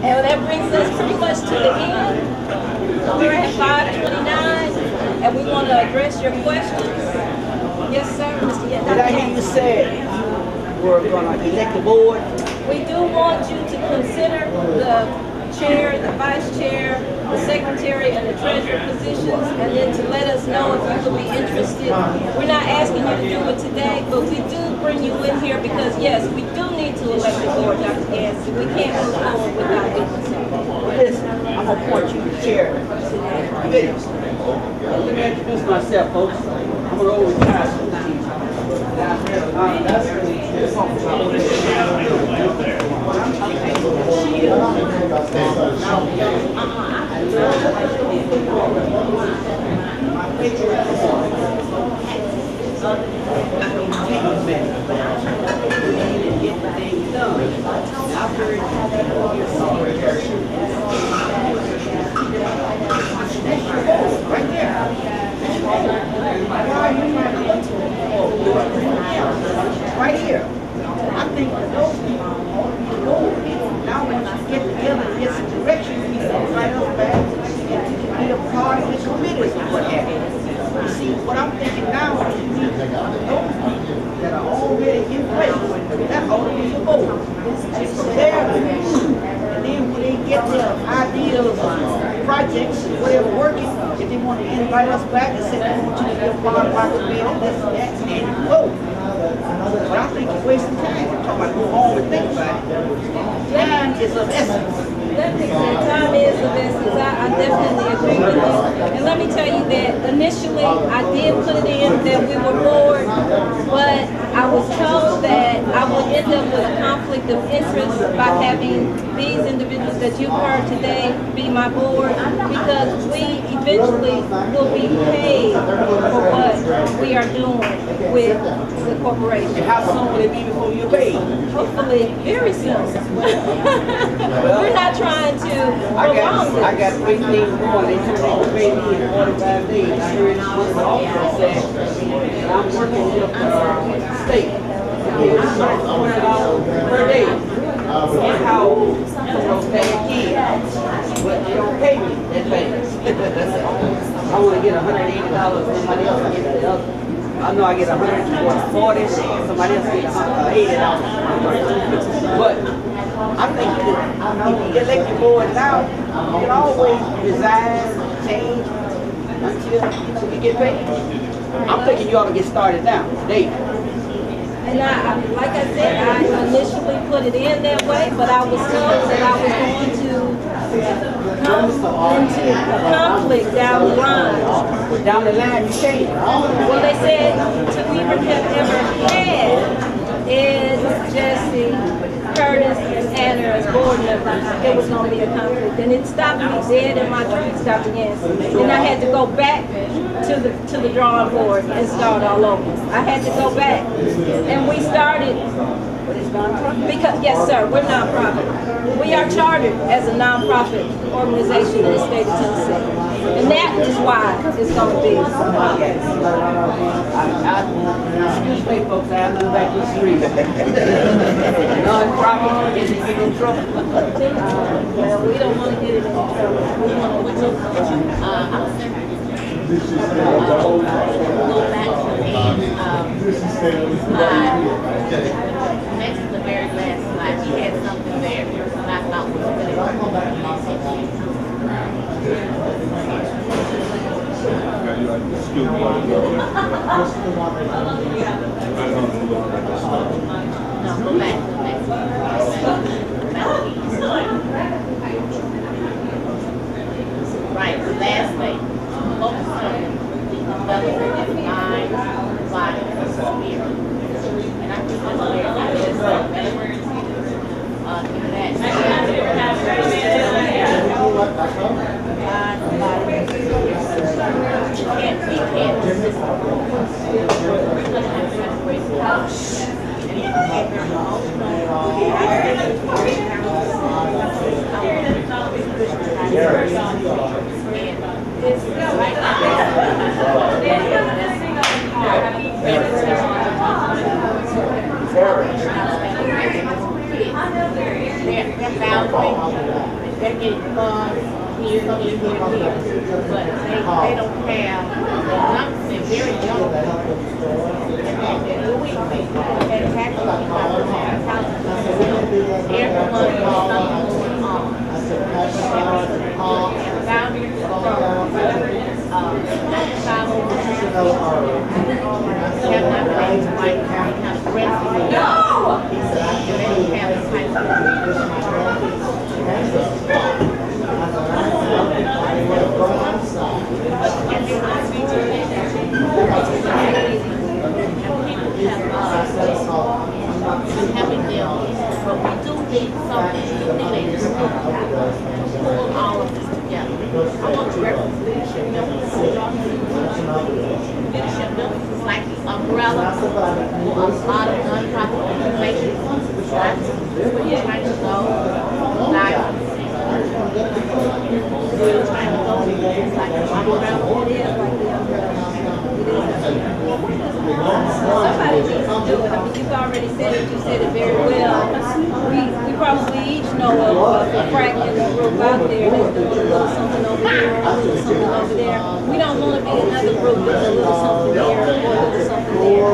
And that brings us pretty much to the end. We're at 5:29, and we want to address your questions. Yes, sir, Mr. Did I hear you say we're going to elect the board? We do want you to consider the chair, the vice chair, the secretary, and the treasurer positions, and then to let us know if you would be interested. We're not asking you to do it today, but we do bring you in here because, yes, we do need to elect the board, Dr. Gansey. We can't move forward without doing so. Listen, I'm going to appoint you the chair. Let me introduce myself, folks. I'm going to overtire some things. Right there. Right here. I think for those people, now when you get together and get some direction, we can write us back and be a part of the committees and what have you. You see, what I'm thinking now is we need those people that are already in place, that ought to be the board. So there, and then when they get their ideas, projects, whatever working, if they want to invite us back and say, I want you to be a part of our committee, this and that, and then vote. But I think it's wasting time. We're talking about go home and think about it. Time is of essence. Time is of essence. I definitely agree with you. And let me tell you that initially I did put it in that we were bored, but I was told that I would end up with a conflict of interest by having these individuals that you've heard today be my board, because we eventually will be paid for what we are doing with the corporation. And how soon will it be before you're paid? Hopefully, very soon. We're not trying to prolong this. I got 15 more. They told me to pay me in 45 days. I heard this one also said that I'm working with the state. $20 per day. And how those pay kids. But they don't pay me that fast. I want to get $180, somebody else gets the other. I know I get $140, somebody else gets $80. But I think that if you elect the board now, you can always resign, change until you get paid. I'm thinking you ought to get started now, today. And like I said, I initially put it in that way, but I was told that I was going to come into a conflict down the line. Down the line, you can't. Well, they said to we have ever had Ed, Jesse, Curtis, and Anna as board members, there was going to be a conflict. And it stopped me dead in my tracks, Dr. Yancey. Then I had to go back to the drawing board and start all over. I had to go back. And we started, because, yes sir, we're nonprofit. We are chartered as a nonprofit organization in the state of Tennessee. And that is why it's going to be. Excuse me, folks, I have to back to the street. Non-profit, get in trouble. Well, we don't want to get in trouble. We want to go back to next to the very last slide. He had something there that I thought was really No, go back to the next one. Right, the last thing. Focus on the development of mind, body, and spirit. And I think that's where I just There boundary, they're getting funds here, but they don't have, they're very young. And actually, every month, boundaries from 'Having them, but we do need something to pull all of this together. I want to reference leadership members. Leadership members is like the umbrella for a lot of nonprofit organizations. Right? We're trying to go like we're trying to go like an umbrella. It is like the umbrella. Somebody needs to do it. I mean, you've already said it. You said it very well. We probably each know of a crack in the group out there that's doing a little something over here, a little something over there. We don't want to be another group with a little something here or a little something there.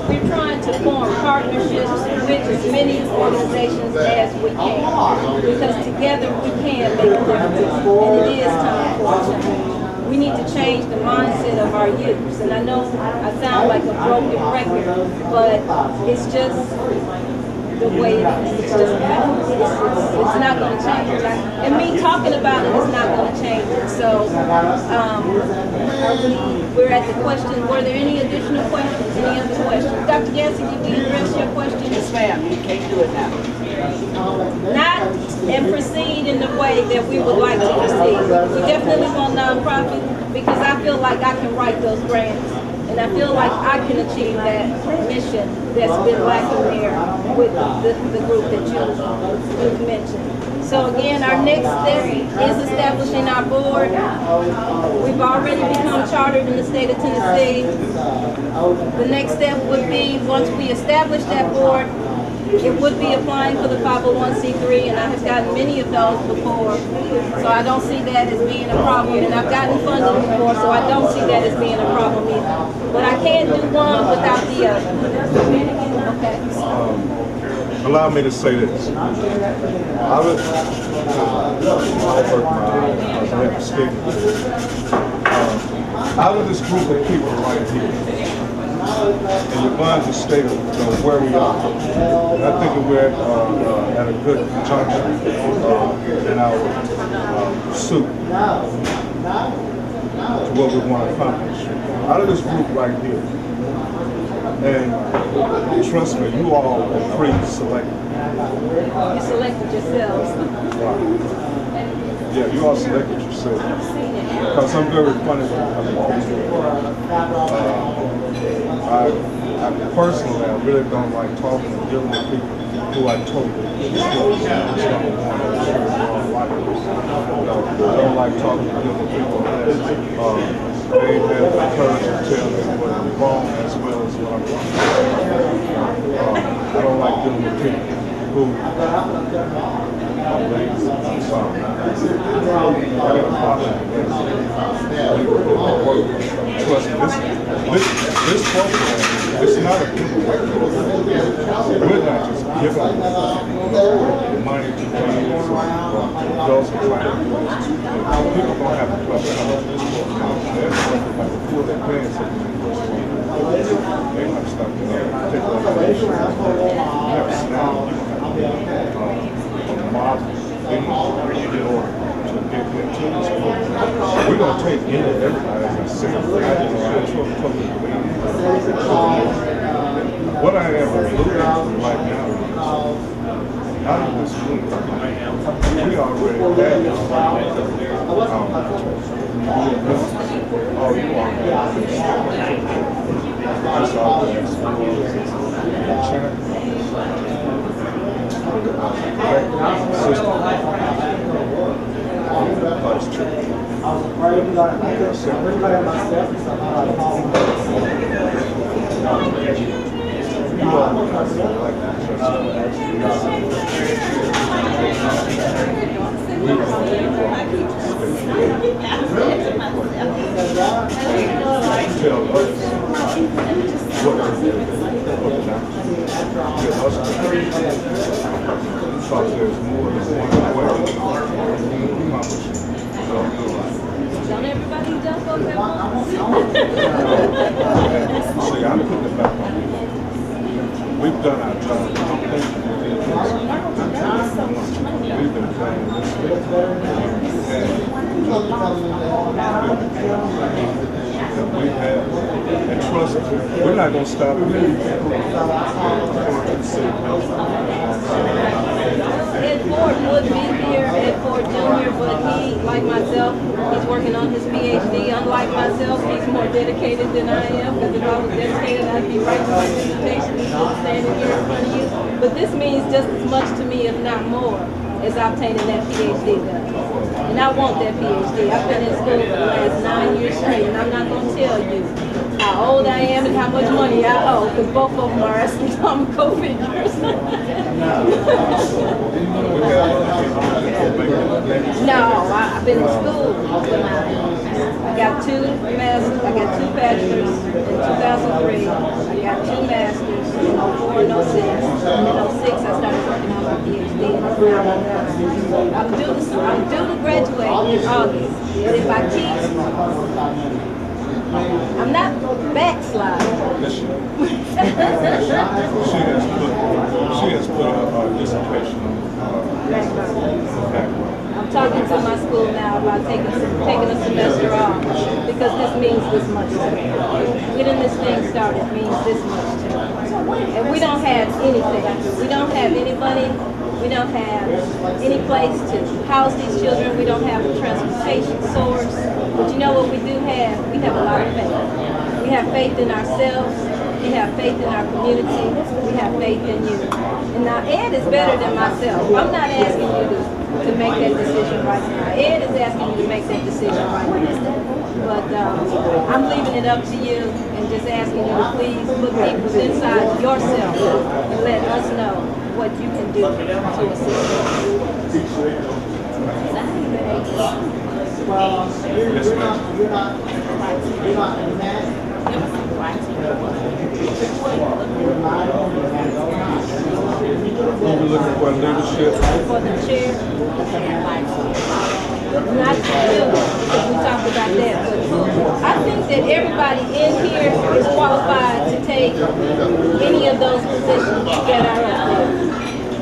We're trying to form partnerships with as many organizations as we can, because together we can make a difference. And it is time for a change. We need to change the mindset of our youth. And I know I sound like a broken record, but it's just the way it is. It's just it's not going to change. And me talking about it is not going to change it. So we're at the question. Were there any additional questions? Any other questions? Dr. Gansey, did we address your question? Yes, ma'am. You can't do it now. Not and proceed in the way that we would like to proceed. We definitely want nonprofit because I feel like I can write those grants and I feel like I can achieve that mission that's been lacking there with the group that you've mentioned. So again, our next step is establishing our board. We've already become chartered in the state of Tennessee. The next step would be, once we establish that board, it would be applying for the 501c3, and I have gotten many of those before, so I don't see that as being a problem. And I've gotten funding before, so I don't see that as being a problem either. But I can't do one without the other. Okay. Allow me to say this. Out of this group of people right here, and you're going to state of where we are. And I think we're at a good junction in our pursuit to what we want to accomplish. Out of this group right here, and trust me, you all are pre-selected. You selected yourselves. Yeah, you all selected yourself. Because I'm very funny with I personally, I really don't like talking and dealing with people who I totally distrust. I don't like talking and dealing with people that they have the courage to tell me what I'm wrong as well as what I'm wrong. I don't like dealing with people who are lazy. I'm sorry. Trust me, this program, it's not a giveaway. We're not just giving money to families or those who try to do this. People are going to have to come to this program. They're going to have to pull their pants up in this program. They're going to stop taking donations. You have SNAP. You have a mob thing where you get ordered to get into this program. We're going to take in everybody, as I said. What I am looking at right now is, out of this group, we already had oh, you are. That's all that's Tell us what to do, what not to do. Get us to because there's more than one way to accomplish it. Don't everybody jump up at once? See, I'm putting it back on. We've done our job. I'm thinking we've been playing this game. And we have, and trust me, we're not going to stop here. Ed Ford would be here, Ed Ford Jr., but he, like myself, he's working on his PhD. Unlike myself, he's more dedicated than I am, because if I was dedicated, I'd be writing my dissertation instead of standing here in front of you. But this means just as much to me, if not more, as obtaining that PhD done. And I want that PhD. I've been in school for the last 9 years straight, and I'm not going to tell you how old I am and how much money I owe, because both of them are astronomical figures. No, I've been in school. I got two masters. I got two bachelors in 2003. I got two masters in 04 and 06. In 06, I started working on my PhD. I'm due to graduate in August. But if I keep, I'm not backsliding. She has put a dissertation on background. I'm talking to my school now about taking a semester off because this means this much to me. Getting this thing started means this much to me. And we don't have anything. We don't have any money. We don't have any place to house these children. We don't have a transportation source. But you know what we do have? We have a lot of faith. We have faith in ourselves. We have faith in our community. We have faith in you. And now Ed is better than myself. I'm not asking you to make that decision right now. Ed is asking you to make that decision right now. But I'm leaving it up to you and just asking you to please look deeper inside yourself and let us know what you can do to assist. Well, you're not mad. We're looking for leadership. For the chair, not you, because we talked about that, but I think that everybody in here is qualified to take any of those positions that are up there.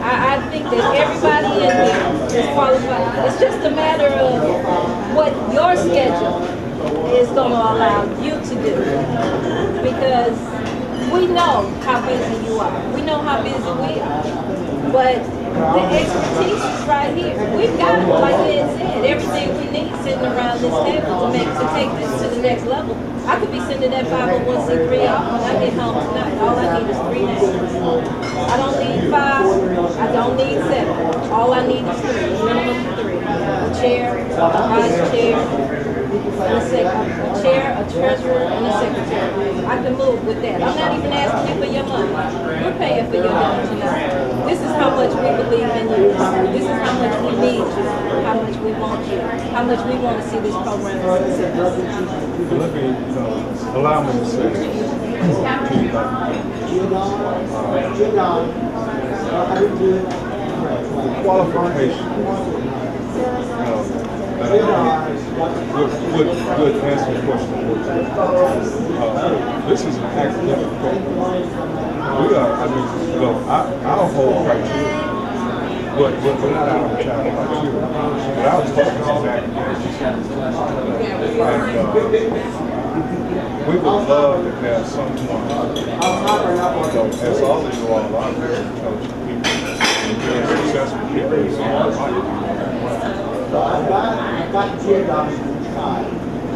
I think that everybody in here is qualified. It's just a matter of what your schedule is going to allow you to do. Because we know how busy you are. We know how busy we are. But the expertise is right here. We've got, like Ed said, everything we need sitting around this table to take this to the next level. I could be sending that 501c3 off when I get home tonight. All I need is 3 names. I don't need 5. I don't need 7. All I need is 3. Minimum 3. A chair, a vice chair, and a chair, a treasurer, and a secretary. I can move with that. I'm not even asking you for your money. We're paying for your lunch tonight. This is how much we believe in you. This is how much we need you. How much we want you. How much we want to see this program success. Let me allow me to say qualification. Good answer the question. This is an academic program. We are, our whole criteria, but we're not our child criteria. But our focus is academics. And we would love to have someone, as all of you all are very intelligent people, and very successful people in their own life.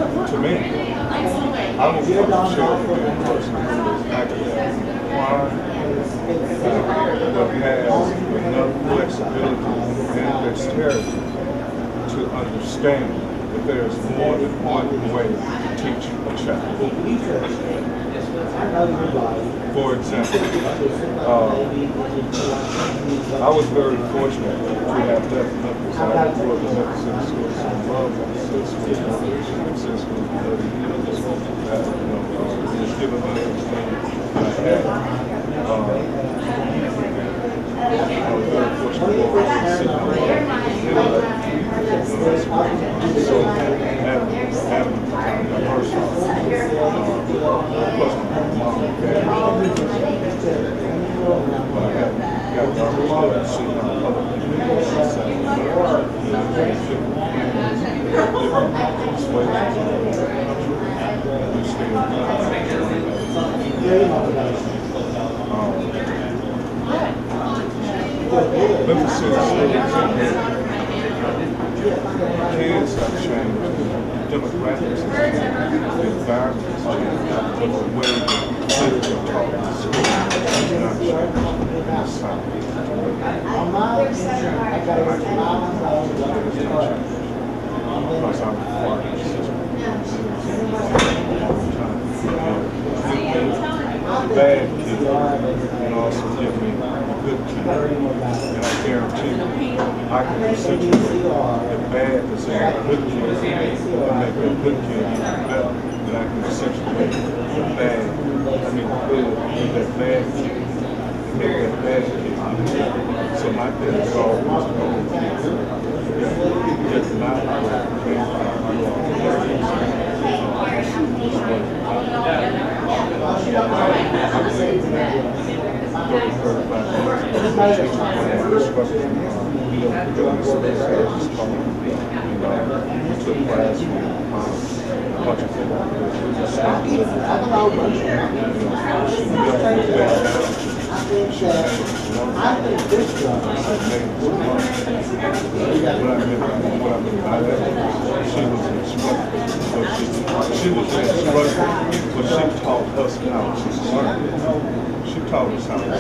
To me, I would want to share with you a person who is academic, but has enough flexibility and dexterity to understand that there is more than one way to teach a child. For example, I was very fortunate to have left Memphis. I grew up in Memphis City Schools and loved Memphis City Schools. Memphis City Schools for 30 years. It's given me everything I had. I was very fortunate to sit down and so having the time, the person, plus my mom and dad, but I got the opportunity to see how other people Memphis City kids have changed, demographics have changed, the environment has changed, but the way kids are taught in school has not changed in the South. Because I'm part of the system. The bad kid can also give me a good kid. And I guarantee you, I can accentuate the bad to say a good kid and make a good kid even better than I can accentuate the bad, good with that bad kid and make that bad kid even better. So my thing is always get not where it came from. She was instructed, but she taught us how to learn. She taught us how to learn.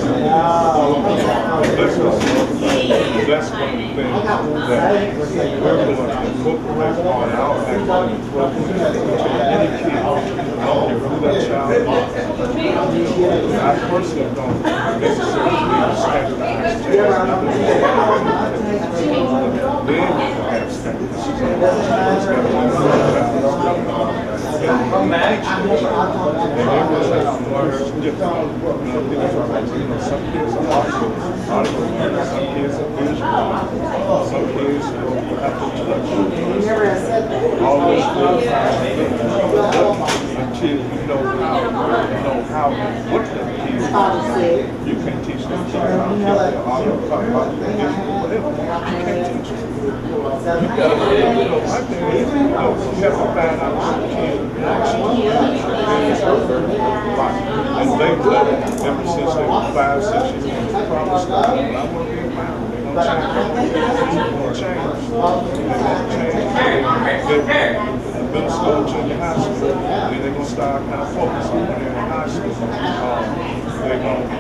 That's one of the things that we're going to incorporate on our academic program to any kid. I don't care who that child is. I personally don't necessarily need a standardized test. Then you have standardized some kids are audio learners, some kids are visual, some kids will have to touch. All those things until you know what the kids do. You can't teach them kids how to get their audio, whatever. You can't teach them. You gotta, I think you have to find out what the kid actually and they've done it ever since they were 5, 6 years old. Probably started, but I want to be around. They're going to change. They're going to change. Middle school, junior high school, then they're going to start kind of focusing when they're in high school. They're going to